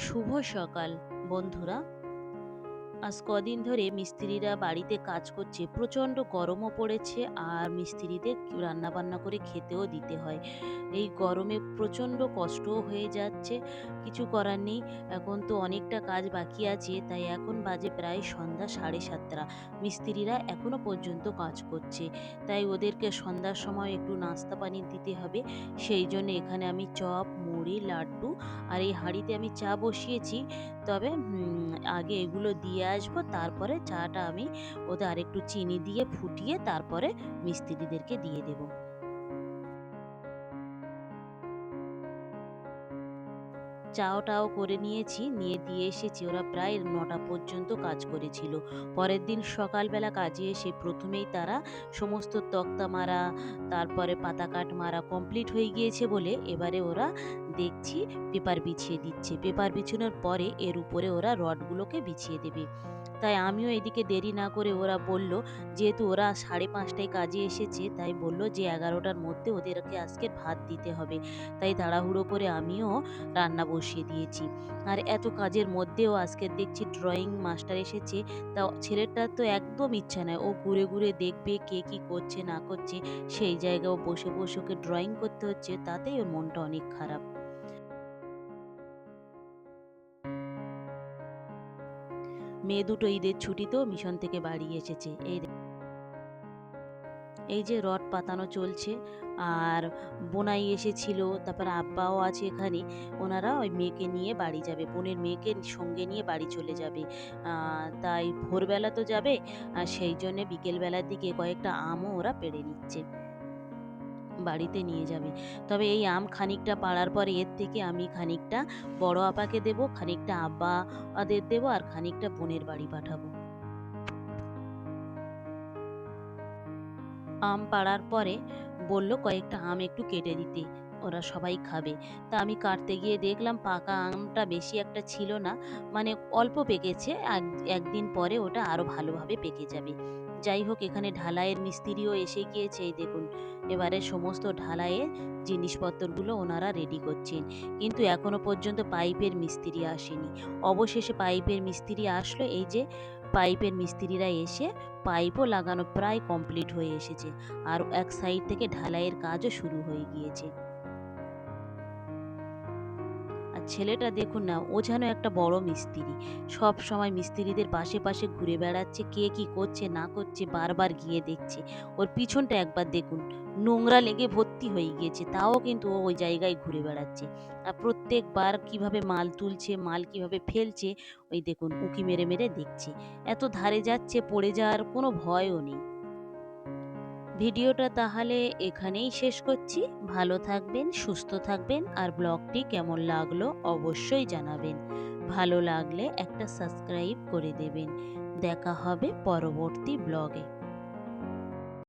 শুভ সকাল বন্ধুরা। আজ কদিন ধরে মিস্ত্রিরা বাড়িতে কাজ করছে, প্রচণ্ড গরমও পড়েছে আর মিস্ত্রিদের রান্না বান্না করে খেতেও দিতে হয়। এই গরমে প্রচণ্ড কষ্টও হয়ে যাচ্ছে, কিছু করার নেই। এখন তো অনেকটা কাজ বাকি আছে, তাই এখন বাজে প্রায় সন্ধ্যা 7:30। মিস্ত্রিরা এখনো পর্যন্ত কাজ করছে, তাই ওদেরকে সন্ধ্যার সময় একটু নাস্তা পানি দিতে হবে। সেই জন্য এখানে আমি চপ, মুড়ি, লাড্ডু আর এই হাঁড়িতে আমি চা বসিয়েছি। তবে আগে এগুলো দিয়ে আসবো, তারপরে চাটা আমি ওতে আরেকটু চিনি দিয়ে ফুটিয়ে তারপরে মিস্ত্রিদেরকে দিয়ে দেবো। চাও-টাও করে নিয়েছি, নিয়ে দিয়ে এসেছি। ওরা প্রায় ৯টা পর্যন্ত কাজ করেছিল। পরের দিন সকালবেলা কাজে এসে ১ম এই তারা সমস্ত তক্তা মারা, তারপরে পাতা কাট মারা কমপ্লিট হয়ে গিয়েছে বলে এবারে ওরা দেখছি পেপার বিছিয়ে দিচ্ছে। পেপার বিছানোর পরে এর উপরে ওরা রডগুলোকে বিছিয়ে দেবে। তাই আমিও এদিকে দেরি না করে, ওরা বলল, যেহেতু ওরা ৫:৩০টায় কাজে এসেছে, তাই বলল যে ১১টার মধ্যে ওদেরকে আজকে ভাত দিতে হবে। তাই তাড়াহুড়ো করে আমিও রান্না বসিয়ে দিয়েছি। আর এত কাজের মধ্যেও আজকে দেখছি ড্রয়িং মাস্টার এসেছে। তা ছেলেটার তো একদম ইচ্ছা নাই। ও ঘুরে, ঘুরে দেখবে কে কি করছে না করছে। সেই জায়গায় ও বসে, বসে ওকে ড্রয়িং করতে হচ্ছে। তাতেই ওর মনটা অনেক খারাপ। মেয়ে দুটো ঈদের ছুটিতেও মিশন থেকে বাড়ি এসেছে। এই যে রড পাতানো চলছে, আর বোনাই এসেছিল, তারপর আব্বাও আছে এখানে। ওনারা ওই মেয়েকে নিয়ে বাড়ি যাবে, বোনের মেয়েকে সঙ্গে নিয়ে বাড়ি চলে যাবে। তাই ভোরবেলা তো যাবে, আর সেই জন্যে বিকেলবেলার দিকে কয়েকটা আমও ওরা পেড়ে নিচ্ছে, বাড়িতে নিয়ে যাবে। তবে এই আম খানিকটা পাড়ার পরে এর থেকে আমি খানিকটা বড় আপাকে দেবো, খানিকটা আব্বাদের দেবো, আর খানিকটা বোনের বাড়ি পাঠাবো। আম পাড়ার পরে বলল কয়েকটা আম একটু কেটে দিতে, ওরা সবাই খাবে। তা আমি কাটতে গিয়ে দেখলাম পাকা আমটা বেশি একটা ছিল না, মানে অল্প পেকেছে। একদিন পরে ওটা আরো ভালোভাবে পেকে যাবে। যাই হোক, এখানে ঢালাইয়ের মিস্ত্রিও এসে গিয়েছে। এই দেখুন, এবারে সমস্ত ঢালাইয়ের জিনিসপত্রগুলো ওনারা রেডি করছেন, কিন্তু এখনো পর্যন্ত পাইপের মিস্ত্রি আসেনি। অবশেষে পাইপের মিস্ত্রি আসলো। এই যে পাইপের মিস্ত্রিরা এসে পাইপও লাগানো প্রায় কমপ্লিট হয়ে এসেছে, আর এক সাইড থেকে ঢালাইয়ের কাজও শুরু হয়ে গিয়েছে। আর ছেলেটা দেখুন না, ও যেন একটা বড় মিস্ত্রি। সব সময় মিস্ত্রিদের পাশে পাশে ঘুরে বেড়াচ্ছে, কে কি করছে না করছে বারবার গিয়ে দেখছে। ওর পিছনটা একবার দেখুন, নোংরা লেগে ভর্তি হয়ে গিয়েছে, তাও কিন্তু ও ওই জায়গায় ঘুরে বেড়াচ্ছে। আর প্রত্যেকবার কিভাবে মাল তুলছে, মাল কিভাবে ফেলছে, ওই দেখুন উঁকি মেরে মেরে দেখছে। এত ধারে যাচ্ছে, পড়ে যাওয়ার কোনো ভয়ও নেই। ভিডিওটা তাহলে এখানেই শেষ করছি। ভালো থাকবেন, সুস্থ থাকবেন, আর ব্লগটি কেমন লাগলো অবশ্যই জানাবেন। ভালো লাগলে একটা সাবস্ক্রাইব করে দেবেন। দেখা হবে পরবর্তী ব্লগে।